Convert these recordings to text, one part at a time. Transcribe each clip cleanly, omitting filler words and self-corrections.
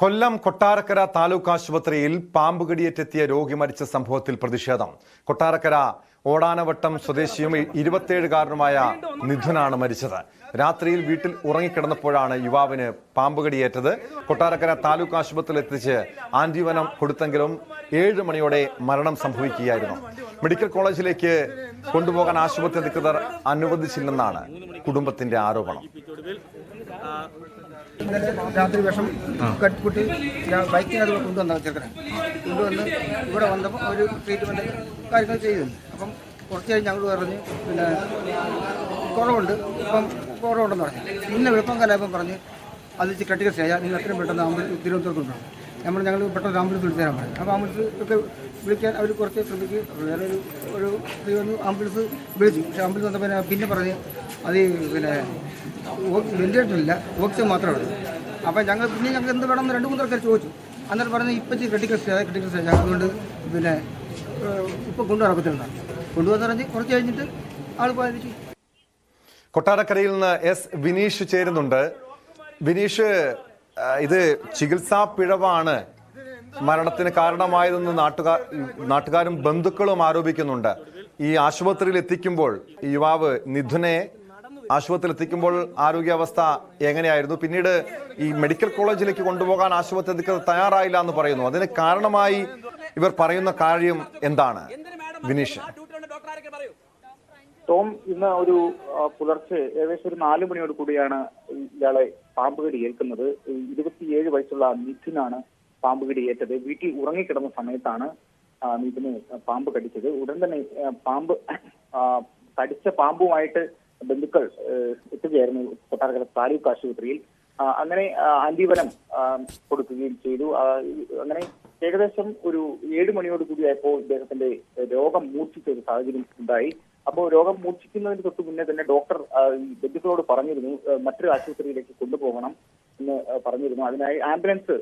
കൊല്ലം കൊട്ടാരക്കര താലൂക്ക് ആശുപത്രിയിൽ പാമ്പ് കടിയേറ്റെത്തിയ രോഗി മരിച്ച സംഭവത്തിൽ പ്രതിഷേധം. കൊട്ടാരക്കര ഓടാനവട്ടം സ്വദേശിയും 27-കാരനുമായ നിധുനാണ് മരിച്ചത്. രാത്രിയിൽ വീട്ടിൽ ഉറങ്ങിക്കിടന്നപ്പോഴാണ് യുവാവിന് പാമ്പ് കടിയേറ്റത്. കൊട്ടാരക്കര താലൂക്ക് ആശുപത്രിയിൽ എത്തിച്ച് ആന്റിവനം കൊടുത്തെങ്കിലും 7 മണിയോടെ മരണം സംഭവിക്കുകയായിരുന്നു. മെഡിക്കൽ കോളേജിലേക്ക് കൊണ്ടുപോകാൻ ആശുപത്രി അധികൃതർ അനുവദിച്ചില്ലെന്നാണ് കുടുംബത്തിന്റെ ആരോപണം. രാത്രി വിഷം കുട്ടി ബൈക്കിനത് കൊണ്ടുവന്ന ചെറുക്കനെ കൊണ്ടുവന്ന് ഇവിടെ വന്നപ്പോൾ ഒരു ട്രീറ്റ്മെൻറ്റ് കാര്യങ്ങൾ ചെയ്തിരുന്നു. അപ്പം കുറച്ച് കഴിഞ്ഞ് ഞങ്ങൾ പറഞ്ഞ് പിന്നെ കുറവുണ്ട്, ഇപ്പം കുറവുണ്ടെന്ന് പറഞ്ഞു. പിന്നെ വെളുപ്പം കാലമായപ്പം പറഞ്ഞ് അത് ക്രിട്ടിക്കൽ സ്റ്റേജാണ്, നിങ്ങൾ എത്രയും പെട്ടെന്ന് ആംബുലൻസ് തിരുവനന്തപുരത്ത് കൊണ്ടുപോകണം. ഞങ്ങൾ പെട്ടെന്ന് ആംബുലൻസ് വിളിച്ചു തരാൻ പറഞ്ഞു. അപ്പോൾ ആംബുലൻസ് ഒക്കെ വിളിക്കാൻ അവർ കുറച്ച് ശ്രമിക്കും. വേറെ ഒരു വന്ന് ആംബുലൻസ് വിളിച്ചു. പക്ഷേ ആംബുലൻസ് വന്നപ്പോൾ പിന്നെ പറഞ്ഞ് അത് പിന്നെ വെന്റിലേറ്ററില്ല, ഓക്സിജൻ മാത്രമേ ഉള്ളൂ. അപ്പോൾ ഞങ്ങൾ എന്ത് വേണമെന്ന് 2-3 ആൾക്കാർ ചോദിച്ചു. അന്നേരം പറഞ്ഞ് ഇപ്പം ക്രിട്ടിക്കൽ സ്റ്റേജ് അതുകൊണ്ട് പിന്നെ ഇപ്പം കൊണ്ടുനടക്കത്തിലുണ്ടാകും. കൊണ്ടുവന്ന് പറഞ്ഞ് കുറച്ച് കഴിഞ്ഞിട്ട് ആൾ പോയി. കൊട്ടാരക്കരയിൽ നിന്ന് വിനീഷ് ചേരുന്നുണ്ട്. വിനീഷ്, ഇത് ചികിത്സാ പിഴവാണ് മരണത്തിന് കാരണമായതെന്ന് നാട്ടുകാരും ബന്ധുക്കളും ആരോപിക്കുന്നുണ്ട്. ഈ ആശുപത്രിയിൽ എത്തിക്കുമ്പോൾ ഈ യുവാവ് നിധുനെ ആശുപത്രിയിൽ എത്തിക്കുമ്പോൾ ആരോഗ്യാവസ്ഥ എങ്ങനെയായിരുന്നു? പിന്നീട് ഈ മെഡിക്കൽ കോളേജിലേക്ക് കൊണ്ടുപോകാൻ ആശുപത്രി അധികൃതർ തയ്യാറായില്ല എന്ന് പറയുന്നു. അതിന് കാരണമായി ഇവർ പറയുന്ന കാര്യം എന്താണ് വിനീഷ്? ടോം, ഇന്ന് ഒരു പുലർച്ചെ ഏകദേശം ഒരു 4 മണിയോട് കൂടിയാണ് ഇയാളെ പാമ്പ് കടി ഏൽക്കുന്നത്. 27 വയസ്സുള്ള നിധിനാണ് പാമ്പ് കടി ഏറ്റത്. വീട്ടിൽ ഉറങ്ങിക്കിടന്ന സമയത്താണ് നിധിന് പാമ്പ് കടിച്ചത്. ഉടൻ തന്നെ പാമ്പ് കടിച്ച പാമ്പുമായിട്ട് ബന്ധുക്കൾ എത്തുകയായിരുന്നു കൊട്ടാരക്കര താലൂക്ക് ആശുപത്രിയിൽ. അങ്ങനെ ആന്റിവനം കൊടുക്കുകയും ചെയ്തു. അങ്ങനെ ഏകദേശം ഒരു 7 മണിയോട് കൂടിയായപ്പോൾ ഇദ്ദേഹത്തിന്റെ രോഗം മൂർച്ഛിച്ച ഒരു സാഹചര്യം ഉണ്ടായി. അപ്പോൾ രോഗം മൂർച്ഛിക്കുന്നതിന് തൊട്ട് മുന്നേ തന്നെ ഡോക്ടർ ബന്ധുക്കളോട് പറഞ്ഞിരുന്നു മറ്റൊരു ആശുപത്രിയിലേക്ക് കൊണ്ടുപോകണം എന്ന് പറഞ്ഞിരുന്നു. അതിനായി ആംബുലൻസ്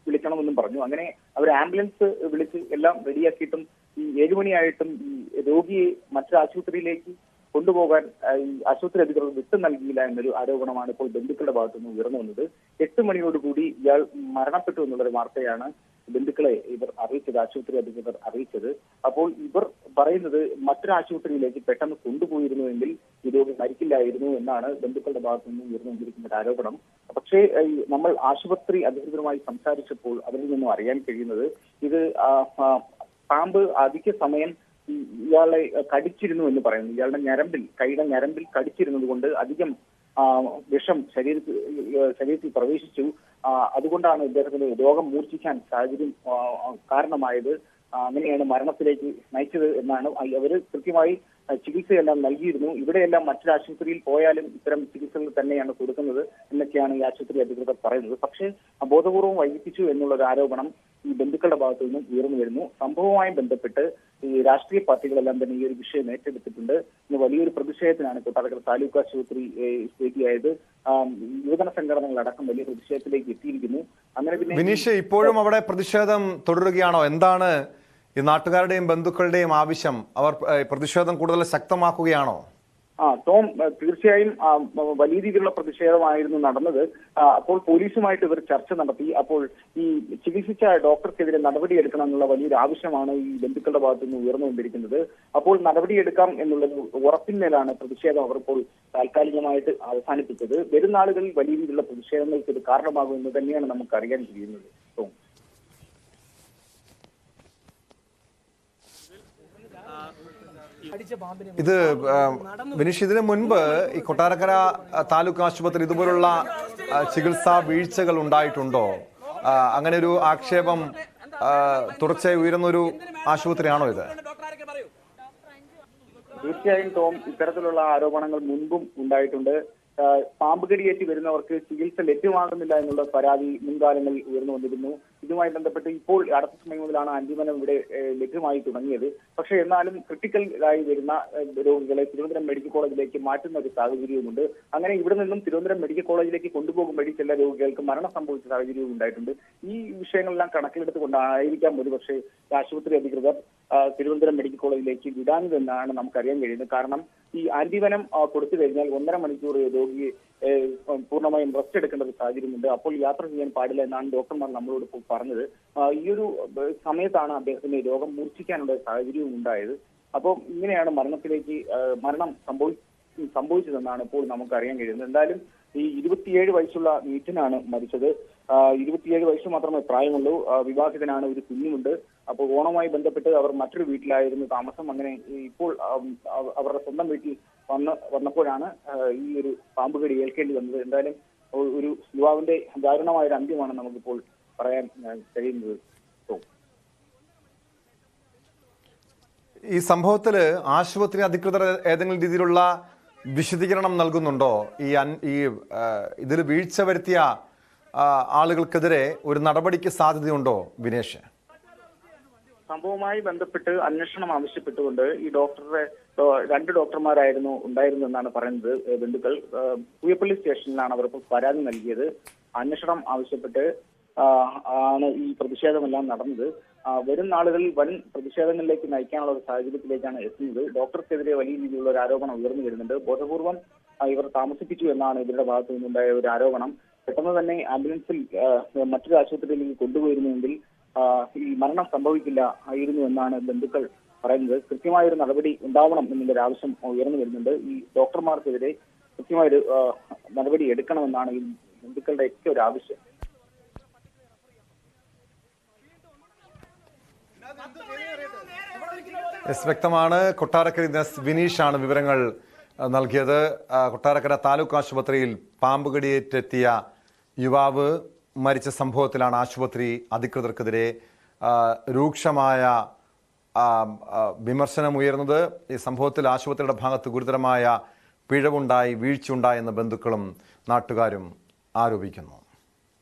വിളിക്കണമെന്നും പറഞ്ഞു. അങ്ങനെ അവർ ആംബുലൻസ് വിളിച്ച് എല്ലാം റെഡിയാക്കിയിട്ടും ഈ 7 മണിയായിട്ടും ഈ രോഗിയെ മറ്റൊരു ആശുപത്രിയിലേക്ക് കൊണ്ടുപോകാൻ ഈ ആശുപത്രി അധികൃതർ വിട്ടു നൽകിയില്ല എന്നൊരു ആരോപണമാണ് ഇപ്പോൾ ബന്ധുക്കളുടെ ഭാഗത്തു നിന്ന് ഉയർന്നു വന്നത്. 8 മണിയോടുകൂടി ഇയാൾ മരണപ്പെട്ടു എന്നുള്ളൊരു വാർത്തയാണ് ബന്ധുക്കളെ ഇവർ അറിയിച്ചത്, ആശുപത്രി അധികൃതർ അറിയിച്ചത്. അപ്പോൾ ഇവർ പറയുന്നത് മറ്റൊരു ആശുപത്രിയിലേക്ക് പെട്ടെന്ന് കൊണ്ടുപോയിരുന്നുവെങ്കിൽ ഈ രോഗി മരിക്കില്ലായിരുന്നു എന്നാണ് ബന്ധുക്കളുടെ ഭാഗത്തു നിന്ന് ഉയർന്നുകൊണ്ടിരിക്കുന്ന ഒരു ആരോപണം. പക്ഷേ നമ്മൾ ആശുപത്രി അധികൃതരുമായി സംസാരിച്ചപ്പോൾ അവരിൽ നിന്നും അറിയാൻ കഴിയുന്നത് ഇത് പാമ്പ് അധിക സമയം ഇയാളെ കടിച്ചിരുന്നു എന്ന് പറയുന്നു. ഇയാളുടെ കൈയുടെ ഞരമ്പിൽ കടിച്ചിരുന്നത് കൊണ്ട് അധികം വിഷം ശരീരത്തിൽ പ്രവേശിച്ചു. അതുകൊണ്ടാണ് ഇദ്ദേഹത്തിന് രോഗം മൂർച്ഛിക്കാൻ സാഹചര്യം കാരണമായത്. അങ്ങനെയാണ് മരണത്തിലേക്ക് നയിച്ചത് എന്നാണ്. അവർ കൃത്യമായി ചികിത്സയെല്ലാം നൽകിയിരുന്നു. ഇവിടെയെല്ലാം മറ്റൊരു ആശുപത്രിയിൽ പോയാലും ഇത്തരം ചികിത്സകൾ തന്നെയാണ് കൊടുക്കുന്നത് എന്നൊക്കെയാണ് ഈ ആശുപത്രി അധികൃതർ പറയുന്നത്. പക്ഷേ ബോധപൂർവം വൈകിപ്പിച്ചു എന്നുള്ളൊരു ആരോപണം ഈ ബന്ധുക്കളുടെ ഭാഗത്തു നിന്നും ഉയർന്നു വരുന്നു. സംഭവവുമായി ബന്ധപ്പെട്ട് ഈ രാഷ്ട്രീയ പാർട്ടികളെല്ലാം തന്നെ ഈ ഒരു വിഷയം ഏറ്റെടുത്തിട്ടുണ്ട്. ഇന്ന് വലിയൊരു പ്രതിഷേധത്തിനാണ് കൊട്ടാരക്കര താലൂക്ക് ആശുപത്രി വേദിയായത്. യുവജന സംഘടനകളടക്കം വലിയ പ്രതിഷേധത്തിലേക്ക് എത്തിയിരിക്കുന്നു. അങ്ങനെ പിന്നെ വിനീഷ്, ഇപ്പോഴും അവിടെ പ്രതിഷേധം തുടരുകയാണോ? എന്താണ് ഈ നാട്ടുകാരുടെയും ബന്ധുക്കളുടെയും ആവശ്യം? അവർ പ്രതിഷേധം കൂടുതൽ ശക്തമാക്കുകയാണോ? ടോം, തീർച്ചയായും വലിയ രീതിയിലുള്ള പ്രതിഷേധമായിരുന്നു നടന്നത്. അപ്പോൾ പോലീസുമായിട്ട് ഇവർ ചർച്ച നടത്തി. അപ്പോൾ ഈ ചികിത്സിച്ച ഡോക്ടർക്കെതിരെ നടപടിയെടുക്കണം എന്നുള്ള വലിയൊരു ആവശ്യമാണ് ഈ ബന്ധുക്കളുടെ ഭാഗത്തു നിന്ന് ഉയർന്നുകൊണ്ടിരിക്കുന്നത്. അപ്പോൾ നടപടിയെടുക്കാം എന്നുള്ളൊരു ഉറപ്പിന്മേലാണ് പ്രതിഷേധം അവർ ഇപ്പോൾ താൽക്കാലികമായിട്ട് അവസാനിപ്പിച്ചത്. വരും നാളുകളിൽ വലിയ രീതിയിലുള്ള പ്രതിഷേധങ്ങൾക്ക് ഇത് കാരണമാകുമെന്ന് തന്നെയാണ് നമുക്ക് അറിയാൻ കഴിയുന്നത്. ടോം, ഇത് വിനീഷ്, ഇതിനു മുൻപ് ഈ കൊട്ടാരക്കര താലൂക്ക് ആശുപത്രി ഇതുപോലുള്ള ചികിത്സാ വീഴ്ചകൾ ഉണ്ടായിട്ടുണ്ടോ? അങ്ങനെ ഒരു ആക്ഷേപം തുടർച്ചയായി ഉയരുന്നൊരു ആശുപത്രിയാണോ ഇത്? തീർച്ചയായും ടോം, ഇത്തരത്തിലുള്ള ആരോപണങ്ങൾ മുൻപും ഉണ്ടായിട്ടുണ്ട്. പാമ്പ് കടിയേറ്റ് വരുന്നവർക്ക് ചികിത്സ ലഭ്യമാകുന്നില്ല എന്നുള്ള പരാതി മുൻകാലങ്ങളിൽ ഉയർന്നു വന്നിരുന്നു. ഇതുമായി ബന്ധപ്പെട്ട് ഇപ്പോൾ അടുത്ത സമയം മുതലാണ് ആന്റിവനം ഇവിടെ ലഭ്യമായി തുടങ്ങിയത്. പക്ഷേ എന്നാലും ക്രിട്ടിക്കൽ ആയി വരുന്ന രോഗികളെ തിരുവനന്തപുരം മെഡിക്കൽ കോളേജിലേക്ക് മാറ്റുന്ന ഒരു സാഹചര്യവുമുണ്ട്. അങ്ങനെ ഇവിടെ നിന്നും തിരുവനന്തപുരം മെഡിക്കൽ കോളേജിലേക്ക് കൊണ്ടുപോകും വഴി ചില രോഗികൾക്ക് മരണം സംഭവിച്ച സാഹചര്യവും ഉണ്ടായിട്ടുണ്ട്. ഈ വിഷയങ്ങളെല്ലാം കണക്കിലെടുത്തുകൊണ്ടായിരിക്കാം ഒരുപക്ഷെ ആശുപത്രി അധികൃതർ തിരുവനന്തപുരം മെഡിക്കൽ കോളേജിലേക്ക് വിടാഞ്ഞതെന്നാണ് നമുക്കറിയാൻ കഴിയുന്നത്. കാരണം ഈ ആന്റിവനം കൊടുത്തു കഴിഞ്ഞാൽ 1.5 മണിക്കൂർ രോഗിയെ പൂർണ്ണമായും റെസ്റ്റ് എടുക്കേണ്ട ഒരു സാഹചര്യമുണ്ട്. അപ്പോൾ യാത്ര ചെയ്യാൻ പാടില്ല എന്നാണ് ഡോക്ടർമാർ നമ്മളോട് ഇപ്പോൾ പറഞ്ഞത്. ഈ ഒരു സമയത്താണ് അദ്ദേഹത്തിന് രോഗം മൂർച്ഛിക്കാനുള്ള സാഹചര്യവും ഉണ്ടായത്. അപ്പോൾ ഇങ്ങനെയാണ് മരണം സംഭവിച്ചതെന്നാണ് ഇപ്പോൾ നമുക്ക് അറിയാൻ കഴിയുന്നത്. എന്തായാലും ഈ 27 വയസ്സുള്ള നീറ്റിനാണ് മരിച്ചത്. 27 വയസ്സ് മാത്രമേ പ്രായമുള്ളൂ. വിവാഹിതനാണ്, ഒരു കുഞ്ഞുമുണ്ട്. അപ്പോൾ ഓണവുമായി ബന്ധപ്പെട്ട് അവർ മറ്റൊരു വീട്ടിലായിരുന്നു താമസം. അങ്ങനെ ഇപ്പോൾ അവരുടെ സ്വന്തം വീട്ടിൽ വന്നപ്പോഴാണ് ഈ ഒരു പാമ്പുകടി ഏൽക്കേണ്ടി വന്നത്. എന്തായാലും ഒരു യുവാവിന്റെ ദാരുണമായ ഒരു അന്ത്യമാണ് നമുക്കിപ്പോൾ പറയാൻ കഴിയുന്നത്. ഈ സംഭവത്തിൽ ആശുപത്രി അധികൃതർ ഏതെങ്കിലും രീതിയിലുള്ള വിശദീകരണം നൽകുന്നുണ്ടോ? ഇതിൽ വീഴ്ച വരുത്തിയ ആളുകൾക്കെതിരെ ഒരു നടപടിക്ക് സാധ്യതയുണ്ടോ വിനേഷ്? സംഭവവുമായി ബന്ധപ്പെട്ട് അന്വേഷണം ആവശ്യപ്പെട്ടുകൊണ്ട് ഈ രണ്ട് ഡോക്ടർമാരായിരുന്നു ഉണ്ടായിരുന്നെന്നാണ് പറയുന്നത് ബന്ധുക്കൾ. പൂയപ്പള്ളി സ്റ്റേഷനിലാണ് അവർ പരാതി നൽകിയത്. അന്വേഷണം ആവശ്യപ്പെട്ട് ആണ് ഈ പ്രതിഷേധമെല്ലാം നടന്നത്. വരും നാളുകളിൽ വൻ പ്രതിഷേധങ്ങളിലേക്ക് നയിക്കാനുള്ള ഒരു സാഹചര്യത്തിലേക്കാണ് എത്തുന്നത്. ഡോക്ടർക്കെതിരെ വലിയ രീതിയിലുള്ള ഒരു ആരോപണം ഉയർന്നു വരുന്നുണ്ട്. ബോധപൂർവം ഇവർ താമസിപ്പിച്ചു എന്നാണ് ഇവരുടെ ഭാഗത്തു നിന്നുണ്ടായ ഒരു ആരോപണം. പെട്ടെന്ന് തന്നെ ആംബുലൻസിൽ മറ്റൊരു ആശുപത്രിയിലേക്ക് കൊണ്ടുപോയിരുന്നുവെങ്കിൽ ഈ മരണം സംഭവിക്കില്ല ആയിരുന്നു എന്നാണ് ബന്ധുക്കൾ പറയുന്നത്. കൃത്യമായൊരു നടപടി ഉണ്ടാവണം എന്നുള്ളൊരു ആവശ്യം ഉയർന്നു വരുന്നുണ്ട്. ഈ ഡോക്ടർമാർക്കെതിരെ കൃത്യമായൊരു നടപടി എടുക്കണമെന്നാണ് ഈ ബന്ധുക്കളുടെ ഒക്കെ ഒരു ആവശ്യം. വ്യക്തമാണ്. കൊട്ടാരക്കര വിനീഷാണ് വിവരങ്ങൾ നൽകിയത്. കൊട്ടാരക്കര താലൂക്ക് ആശുപത്രിയിൽ പാമ്പുകടിയേറ്റെത്തിയ യുവാവ് മരിച്ച സംഭവത്തിലാണ് ആശുപത്രി അധികൃതർക്കെതിരെ രൂക്ഷമായ വിമർശനമുയർന്നത്. ഈ സംഭവത്തിൽ ആശുപത്രിയുടെ ഭാഗത്ത് ഗുരുതരമായ പിഴവുണ്ടായി, വീഴ്ചയുണ്ടായെന്ന് ബന്ധുക്കളും നാട്ടുകാരും ആരോപിക്കുന്നു.